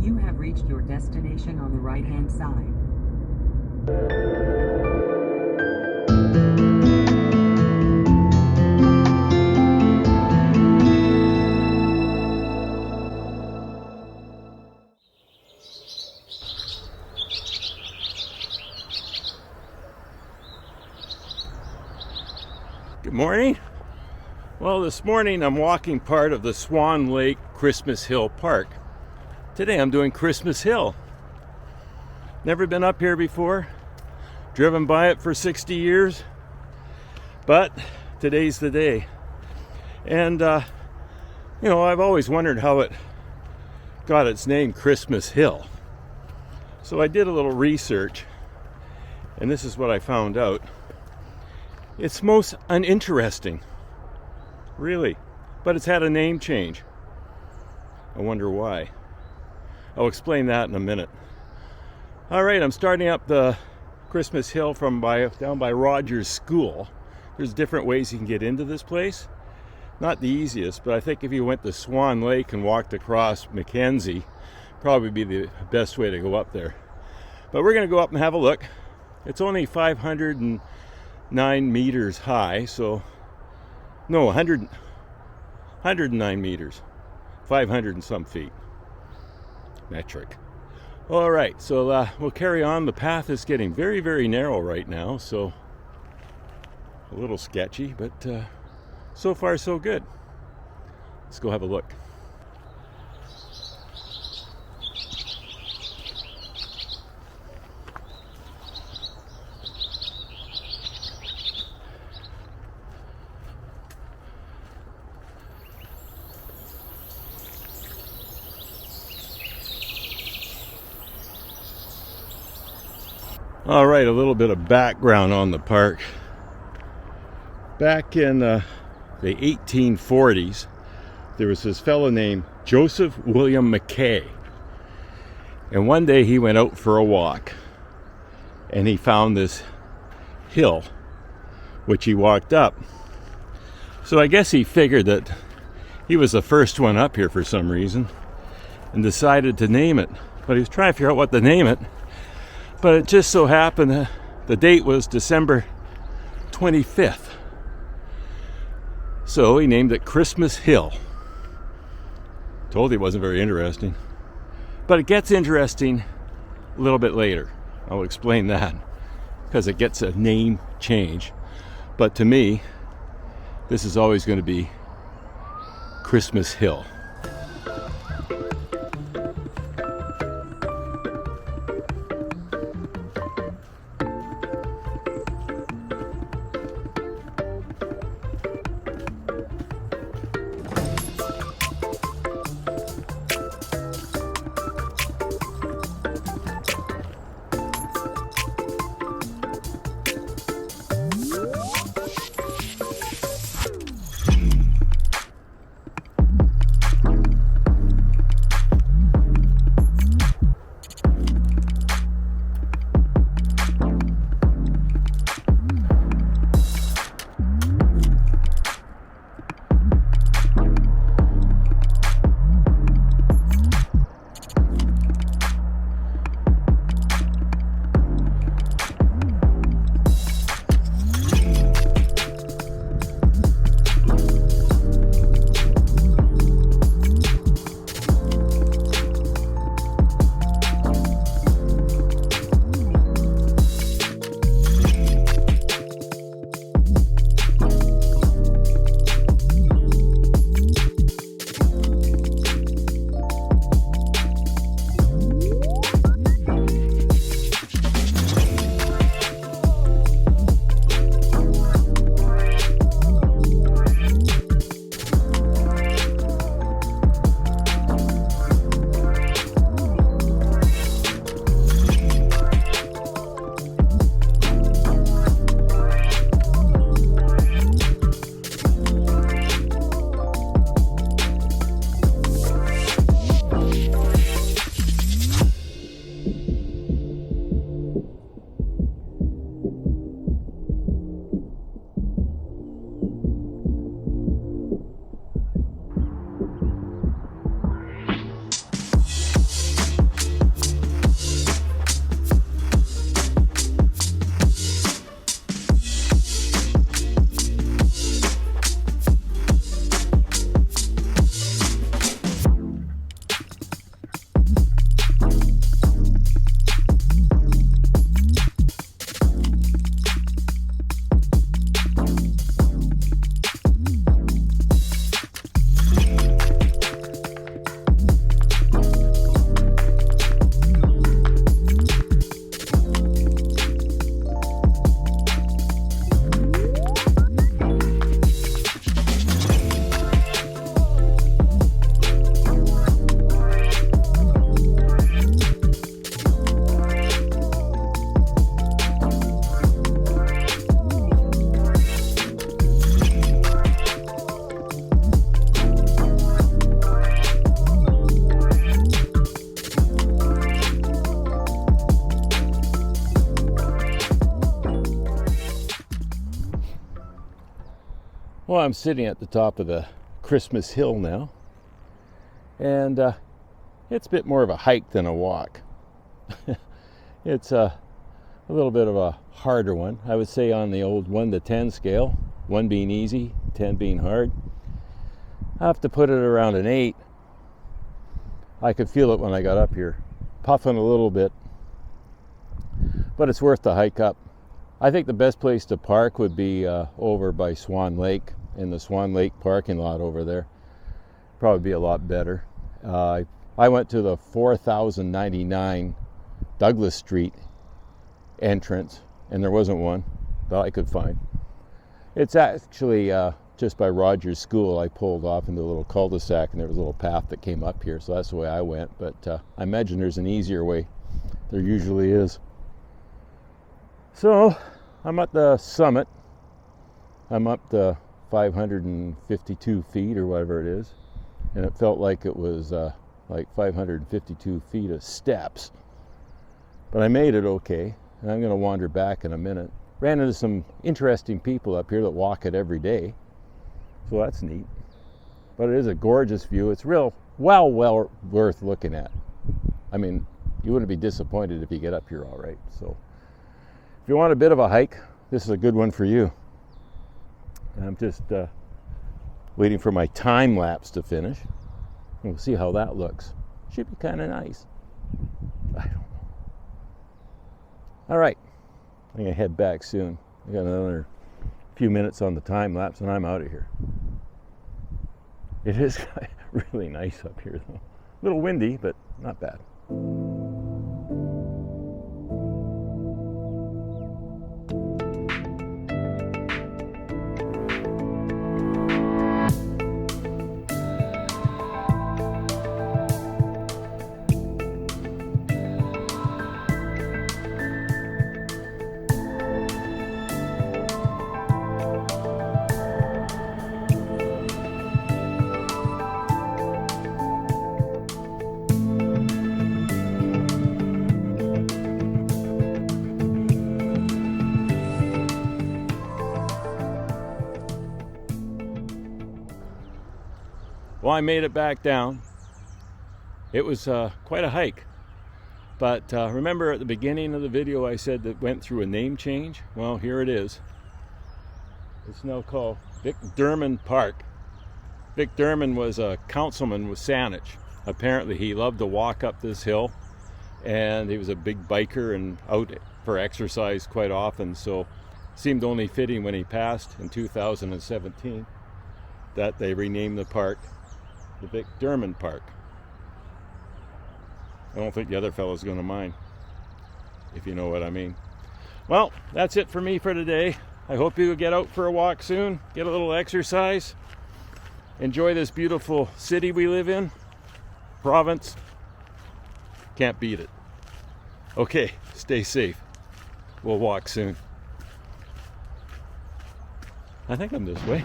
You have reached your destination on the right-hand side. Good morning. Well, this morning I'm walking part of the Swan Lake Christmas Hill Park. Today I'm doing Christmas Hill. Never been up here before, driven by it for 60 years, but today's the day. And, I've always wondered how it got its name Christmas Hill. So I did a little research, and this is what I found out. It's most uninteresting, really, but it's had a name change. I wonder why. I'll explain that in a minute. All right, I'm starting up the Christmas Hill down by Rogers School. There's different ways you can get into this place. Not the easiest, but I think if you went to Swan Lake and walked across Mackenzie, probably be the best way to go up there. But we're going to go up and have a look. It's only 509 meters high, 109 meters, 500 and some feet metric. All right, so we'll carry on. The path is getting very, very narrow right now, so a little sketchy, but so far so good. Let's go have a look. All right, a little bit of background on the park. Back in the 1840s, there was this fellow named Joseph William McKay. And one day he went out for a walk, and he found this hill, which he walked up. So I guess he figured that he was the first one up here for some reason, and decided to name it. But he was trying to figure out what to name it. But it just so happened that the date was December 25th. So he named it Christmas Hill. Told you it wasn't very interesting. But it gets interesting a little bit later. I'll explain that, because it gets a name change. But to me, this is always going to be Christmas Hill. Well, I'm sitting at the top of the Christmas Hill now, and it's a bit more of a hike than a walk. It's a little bit of a harder one, I would say, on the old 1 to 10 scale, 1 being easy, 10 being hard. I have to put it around an 8. I could feel it when I got up here, puffing a little bit, but it's worth the hike up. I think the best place to park would be over by Swan Lake, in the Swan Lake parking lot over there. Probably be a lot better. I went to the 4099 Douglas Street entrance, and there wasn't one that I could find. It's actually just by Rogers School. I pulled off into a little cul-de-sac, and there was a little path that came up here, so that's the way I went. But I imagine there's an easier way. There usually is. So I'm at the summit. I'm up to 552 feet or whatever it is, and it felt like it was like 552 feet of steps. But I made it okay, and I'm going to wander back in a minute. Ran into some interesting people up here that walk it every day, so that's neat. But it is a gorgeous view. It's well worth looking at. I mean, you wouldn't be disappointed if you get up here all right. So if you want a bit of a hike, this is a good one for you. I'm just waiting for my time lapse to finish. We'll see how that looks. Should be kind of nice. I don't know. All right, I'm gonna head back soon. I got another few minutes on the time lapse, and I'm out of here. It is really nice up here, though. A little windy, but not bad. Well, I made it back down. It was quite a hike. But remember at the beginning of the video I said that went through a name change? Well, here it is. It's now called Vic Derman Park. Vic Derman was a councilman with Saanich. Apparently he loved to walk up this hill, and he was a big biker and out for exercise quite often, so it seemed only fitting when he passed in 2017 that they renamed the park the Vic Derman Park. I don't think the other fellow's going to mind, if you know what I mean. Well, that's it for me for today. I hope you get out for a walk soon, get a little exercise, enjoy this beautiful city we live in, province. Can't beat it. Okay, stay safe. We'll walk soon. I think I'm this way.